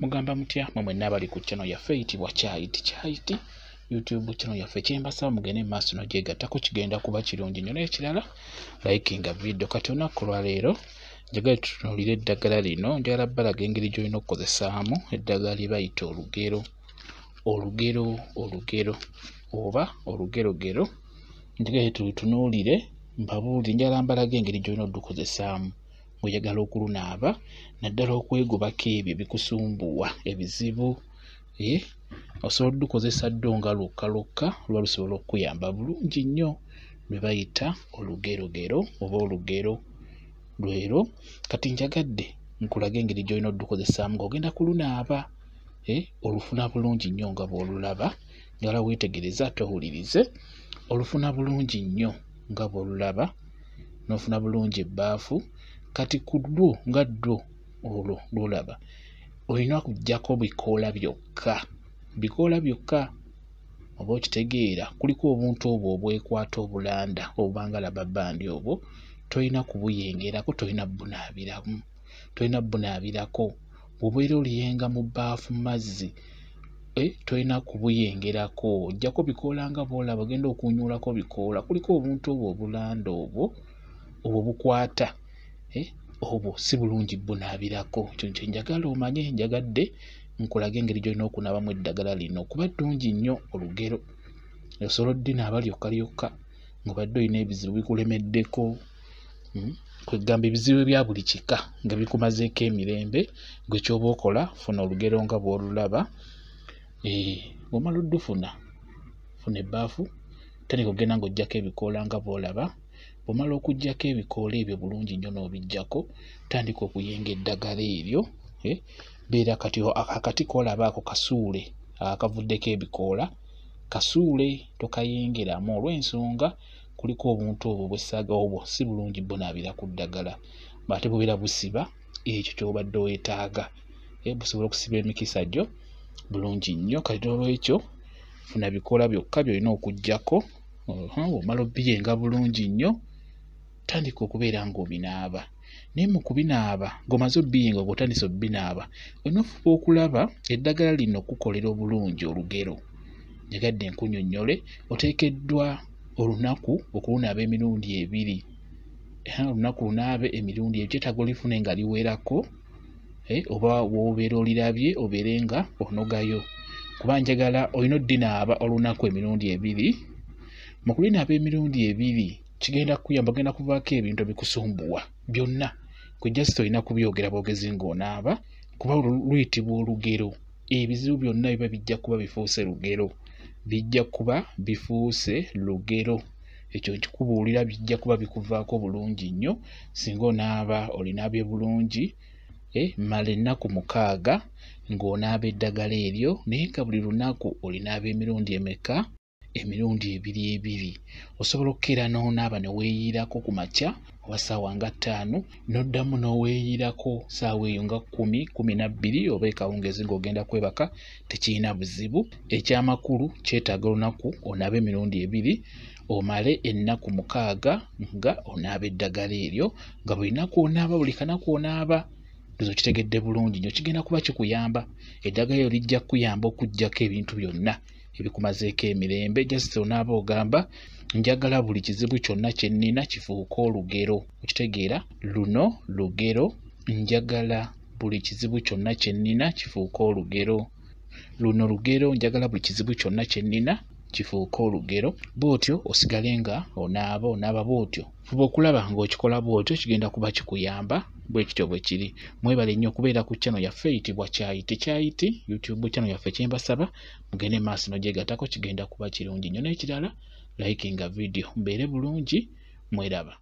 Mugamba mutya mwe nabali ku channel yaffe eyitibwa Kyayiti YouTube channel yaffe kyembasaba mugende maaso n'ogyegattako kigenda kuba kirungi nnyo n'ekirala likinga video kati olunaku lwa leero njagala tutunuulire eddagala lino njagala balaga engeri gy'olina okukozesaamu eddagala lye bayita olugero oba olugerogero njagala tutunuulire mbabuulire njagala mbalaga engeri gy'olina oddukozesaamu ng'oyagala okulunaaba naddala okwegobako ebyo ebikusumbuwa ebizibu osobola oddukozesa ddo nga lwokka luba lusobola okuyamba bulungi nnyo lwe bayita olugerogero oba olugero lwero kati njagadde nkulaga engeri gy'olina oddukozesaamu ng'ogenda kulunaaba olufuna bulungi nnyo nga bw'olulaba njagala weetegereze ate owulirize olufuna bulungi nnyo nga bw'olulaba n'ofuna bulungi ebbaafu kati ku ddwo nga ddwo olwo lw'olaba olina okuggyako bikoola byokka oba okitegeera kuliko obuntu obwo obwekwata obulanda obubanga labbandi obwo tolina kubuyengerako tolina bunaabirako bw'obeera oliyenga mu bbaafu mazzi tolina kubuyengerako ojjako bikoola nga bw'olaba ogenda okunyuulako bikoola kuliko obuntu obwo obulanda obwo bukwata obwo si bulungi bunaabirako ekyo kye njagala omanye njagadde nkulaga engeri gy'olina okunaabamu eddagala lino kuba ddungi nnyo olugero osobola oddinaaba lyokka ng'obadde olina ebizibu bikulemeddeko kwegamba ebizibu ebya buli kika nga bikumazeeko emirembe gwe ky'oba okola funa olugero nga bw'olulaba bw'omala oddufuna funa ebbaafu tandika ogenda ng'oggyako ebikoola nga bw'olaba bw'omala okuggyako ebikoola ebyo bulungi nnyo n'obiggyako tandika okuyenga eddagala eryo beera kati akati koolaba ako kasuule akavuddeko ebikoola kasuule tokayengeramu olw'ensonga kuliko obuntu obwo bwessaga obwo si bulungi bunaabira ku ddagala ate bubeera busiba ekyo ky'obadde weetaaga busobola okusiba emikisa gyo bulungi nnyo kati olw'ekyo funa bikoola byokka by'olina okuggyako omala obiyenga bulungi nnyo tandika okubeera ng'obinaaba naye mu kubinaaba ng'omaze obiyenga ng'otandise obinaaba olina ofuba okulaba eddagala lino okukolera obulungi olugero njagadde nkunnyonnyole oteekeddwa olunaku okulunaaba emirundi 2 olunaku lunaabe emirundi kyetaaga olifune nga liwerako oba w'obeera olirabye obeere nga onogayo kuba njagala olina oddinaaba olunaku emirundi 2 mu kulinaaba emirundi 2 kigenda kuyamba ogenda kuvaako ebintu ebikusumbuwa byonna kwe just olina kubyogera bwogezi ng'onaaba kuba luyitibwa olugero ebizibu byonna biba bijja kuba bifuuse lugero ekyo nkikubuulira bijja kuba bikuvaako bulungi nnyo singa onaaba olinaabye bulungi mala ennaku 6 ng'onaaba eddagala eryo naye nga buli lunaku olinaaba emirundi emeka emirundi 2 osobola okkeera n'onaaba ne weeyiirako ku makya oba ssaawa nga 5 n'oddamu n'oweeyiirako ssaawa eyo nga 10-12 oba ekawungeezi ng'ogenda kwebaka tekirina buzibu ekyamakulu kyetaaga olunaku onaaba emirundi 2 omale ennaku 6 nga onaaba eddagala eryo nga buli naku onaaba buli kanaku onaaba ndozo kitegedde bulungi nnyo kigenda kuba kikuyamba eddagala eryo lijja kuyamba okuggyako ebintu byonna ebikumazeeko emirembe just onaaba ogamba njagala buli kizibu kyonna kye nnina kifuuke olugero okitegeera luno lugero njagala buli kizibu kyonna kye nnina kifuuke olugero luno lugero njagala buli kizibu kyonna kye nnina kifuuke olugero bw'otyo osigale nga onaaba bw'otyo fuba okulaba ng'okikola bw'otyo kigenda kuba kikuyamba bwe kityo bwe kiri mwebale nnyo okubeera ku channel yaffe eyitibwa Kyayiti YouTube channel yaffe kyembasaba mugende maaso n'ogyegattako kigenda kuba kirungi nnyo n'ekirala likinga video mbeere bulungi mweraba